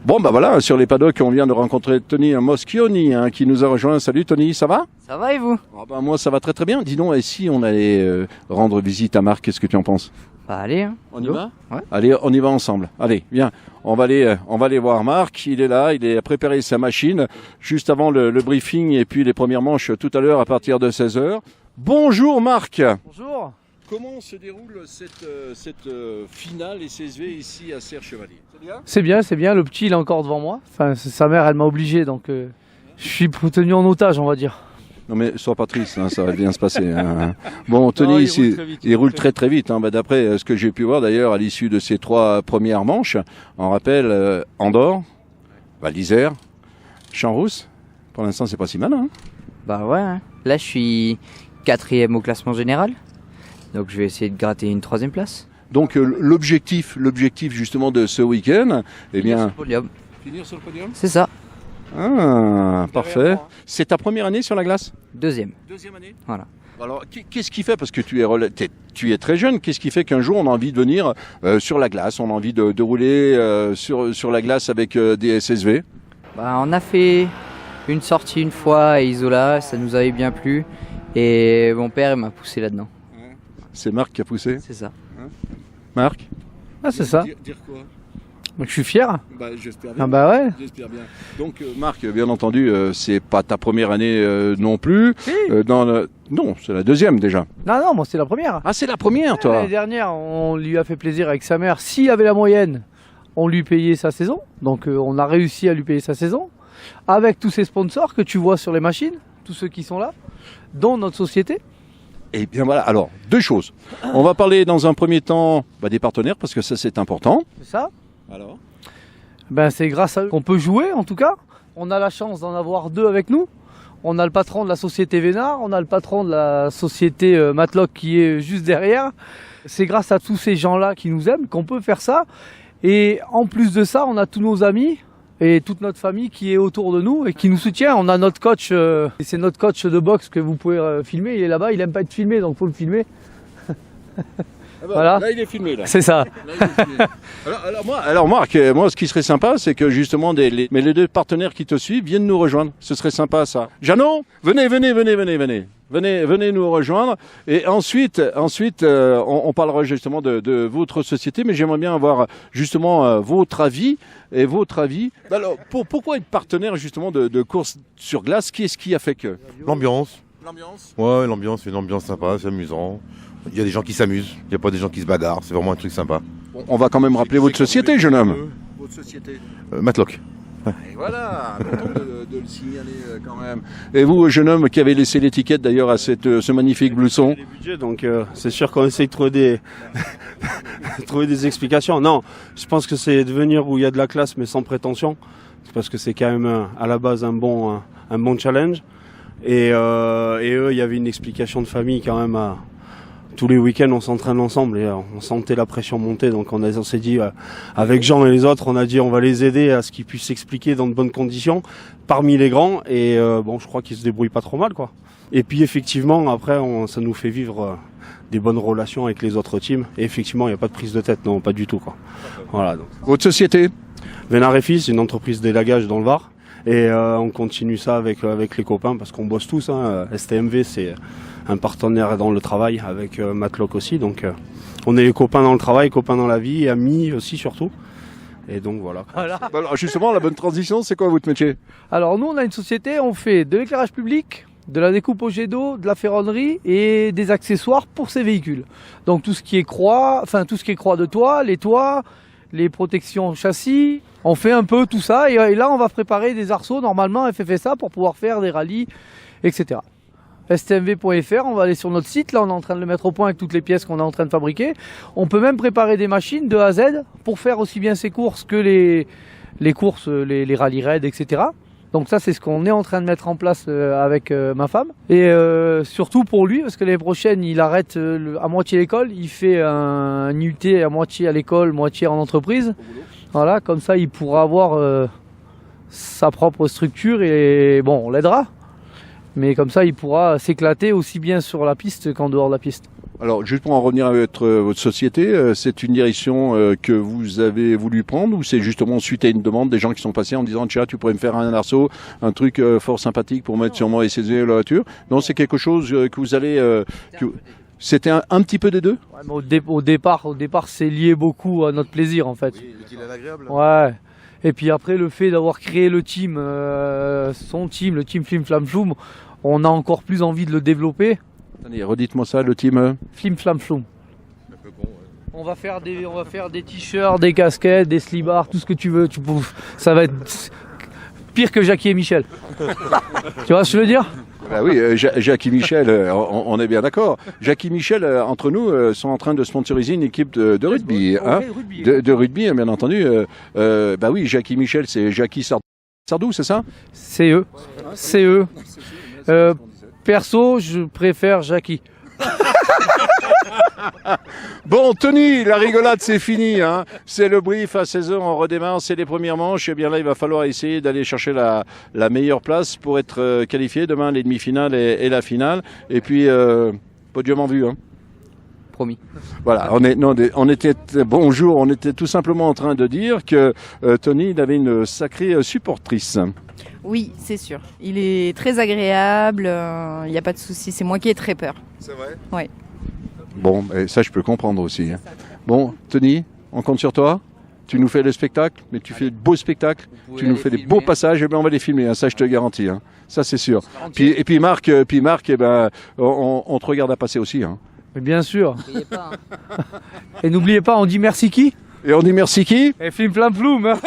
Bon, bah voilà, sur les paddocks, on vient de rencontrer Tony Moschioni qui nous a rejoint. Salut Tony, ça va? Ça va et vous? Bah, moi, ça va très très bien. Dis donc, et si on allait rendre visite à Marc, qu'est-ce que tu en penses? Bah allez, hein. On y va? Ouais. Allez, on y va ensemble. Allez, viens, on va aller voir Marc. Il est là, il est à préparer sa machine juste avant le briefing et puis les premières manches tout à l'heure à partir de 16h. Bonjour Marc. Bonjour. Comment se déroule cette finale SSV ici à Serre-Chevalier? C'est bien. Le petit, il est encore devant moi. Enfin, sa mère, elle m'a obligé, donc je suis tenu en otage, on va dire. Non mais sois pas triste, ça va bien se passer. Bon, Tony, il roule très très vite. D'après ce que j'ai pu voir d'ailleurs à l'issue de ces 3 premières manches, on rappelle Andorre, Val d'Isère, Champs-Rousse. Pour l'instant, c'est pas si mal. Bah ouais, hein. Là je suis 4e au classement général. Donc je vais essayer de gratter une 3e place. Donc l'objectif justement de ce week-end, Finir sur le podium. Finir sur le podium. C'est ça. Ah, parfait. C'est ta première année sur la glace? 2e. Deuxième année. Voilà. Alors, qu'est-ce qui fait, parce que tu es très jeune, qu'est-ce qui fait qu'un jour on a envie de venir sur la glace, on a envie de rouler sur la glace avec des SSV? Bah on a fait une sortie une fois à Isola, ça nous avait bien plu. Et mon père il m'a poussé là-dedans. C'est Marc qui a poussé? C'est ça. Marc? Ah, c'est ça. Dire quoi? Donc je suis fier. Bah, j'espère bien. Ah bah ouais. J'espère bien. Donc Marc, bien entendu, c'est pas ta première année non plus. Si. Non, c'est la 2e déjà. Non, moi c'est la première. Ah, c'est la première, toi? L'année dernière, on lui a fait plaisir avec sa mère. S'il avait la moyenne, on lui payait sa saison. Donc on a réussi à lui payer sa saison. Avec tous ces sponsors que tu vois sur les machines, tous ceux qui sont là, dont notre société. Et bien voilà, alors 2 choses. On va parler dans un premier temps des partenaires, parce que ça c'est important. C'est ça. Alors? Ben c'est grâce à eux qu'on peut jouer en tout cas. On a la chance d'en avoir 2 avec nous. On a le patron de la société Vénard, on a le patron de la société Matlock qui est juste derrière. C'est grâce à tous ces gens-là qui nous aiment qu'on peut faire ça. Et en plus de ça, on a tous nos amis et toute notre famille qui est autour de nous et qui nous soutient. On a notre coach, c'est notre coach de boxe que vous pouvez filmer. Il est là-bas, il aime pas être filmé, donc faut le filmer. Voilà. Là, il est filmé. Là. C'est ça. Là, il est filmé. alors Marc, moi, ce qui serait sympa, c'est que justement, les 2 partenaires qui te suivent viennent nous rejoindre. Ce serait sympa, ça. Jeannot, venez. Venez nous rejoindre. Et ensuite, on parlera justement de votre société, mais j'aimerais bien avoir justement votre avis. Alors, pourquoi être partenaire justement de course sur glace? Qu'est-ce qui a fait que? L'ambiance. L'ambiance. Ouais, l'ambiance, c'est une ambiance sympa, c'est amusant. Il y a des gens qui s'amusent, il n'y a pas des gens qui se bagarrent, c'est vraiment un truc sympa. Bon, on va quand même rappeler votre société, jeune homme. Votre société. Matlock. Et voilà, content de le signaler quand même. Et vous, jeune homme qui avez laissé l'étiquette d'ailleurs à ce magnifique blouson. Les budgets, donc c'est sûr qu'on essaye de trouver des explications. Non, je pense que c'est de venir où il y a de la classe mais sans prétention, parce que c'est quand même à la base un bon challenge. Et eux, il y avait une explication de famille quand même. Tous les week-ends, on s'entraîne ensemble et on sentait la pression monter. Donc on s'est dit, avec Jean et les autres, on a dit on va les aider à ce qu'ils puissent s'expliquer dans de bonnes conditions parmi les grands. Et bon, je crois qu'ils se débrouillent pas trop mal, quoi. Et puis effectivement, après, ça nous fait vivre des bonnes relations avec les autres teams. Et effectivement, il n'y a pas de prise de tête, non, pas du tout, quoi. Voilà. Donc. Votre société? Vénard et Fils, une entreprise d'élagage dans le Var. Et on continue ça avec les copains parce qu'on bosse tous. STMV, c'est un partenaire dans le travail avec Matlock aussi. Donc on est les copains dans le travail, copains dans la vie, amis aussi surtout. Et donc voilà. Alors justement, la bonne transition, c'est quoi votre métier? Alors nous, on a une société, on fait de l'éclairage public, de la découpe au jet d'eau, de la ferronnerie et des accessoires pour ces véhicules. Donc tout ce qui est croix, de toit, les protections châssis. On fait un peu tout ça et là on va préparer des arceaux normalement FFSA pour pouvoir faire des rallyes, etc. stmv.fr, on va aller sur notre site, là on est en train de le mettre au point avec toutes les pièces qu'on est en train de fabriquer. On peut même préparer des machines de A à Z pour faire aussi bien ces courses que les courses, les rallye raids, etc. Donc ça c'est ce qu'on est en train de mettre en place avec ma femme. Et surtout pour lui, parce que l'année prochaine il arrête à moitié l'école, il fait un IUT à moitié à l'école, moitié en entreprise. Voilà, comme ça il pourra avoir sa propre structure et bon, on l'aidera. Mais comme ça il pourra s'éclater aussi bien sur la piste qu'en dehors de la piste. Alors, juste pour en revenir à votre société, c'est une direction que vous avez voulu prendre ou c'est justement suite à une demande des gens qui sont passés en disant tiens, tu pourrais me faire un arceau, un truc fort sympathique pour mettre sur moi et saisir la voiture. Non, c'est quelque chose que vous allez... C'était un petit peu des deux. Ouais, mais au départ, c'est lié beaucoup à notre plaisir en fait. Oui, l'utile à l'agréable. Ouais. Et puis après, le fait d'avoir créé le team, son team, le team Flim Flam Floum, on a encore plus envie de le développer. Attendez, redites-moi ça, le team. Flim Flam Floum. Un peu con, ouais. On va faire des t-shirts, des casquettes, des slibards, tout ce que tu veux. Ça va être pire que Jackie et Michel. Tu vois ce que je veux dire? Bah oui, Jackie Michel, on est bien d'accord. Jackie Michel, entre nous, sont en train de sponsoriser une équipe de rugby. Hein, rugby. de rugby, bien entendu. Bah oui, Jackie Michel, c'est Jackie Sardou, c'est ça? C'est eux. C'est eux. Perso, je préfère Jackie. Bon, Tony, la rigolade, c'est fini. Hein. C'est le brief à 16h, on redémarre, c'est les premières manches. Et bien là, il va falloir essayer d'aller chercher la meilleure place pour être qualifié. Demain, les demi-finales et la finale. Et puis, podium en vue. Hein. Promis. Voilà, on était bonjour, on était tout simplement en train de dire que Tony, il avait une sacrée supportrice. Oui, c'est sûr. Il est très agréable, il n'y a pas de souci. C'est moi qui ai très peur. C'est vrai? Oui. Bon, et ça je peux comprendre aussi. Hein. Bon, Tony, on compte sur toi. Tu nous fais le spectacle, mais tu fais de beaux spectacles. Tu nous fais des beaux passages, et bien on va les filmer. Hein, ça je te garantis. Hein. Ça c'est sûr. Et puis Marc, eh ben, on te regarde à passer aussi. Hein. Mais bien sûr. N'oubliez pas, hein. Et n'oubliez pas, on dit merci qui? Et on dit merci qui? Et Flim Flam Floum. Hein.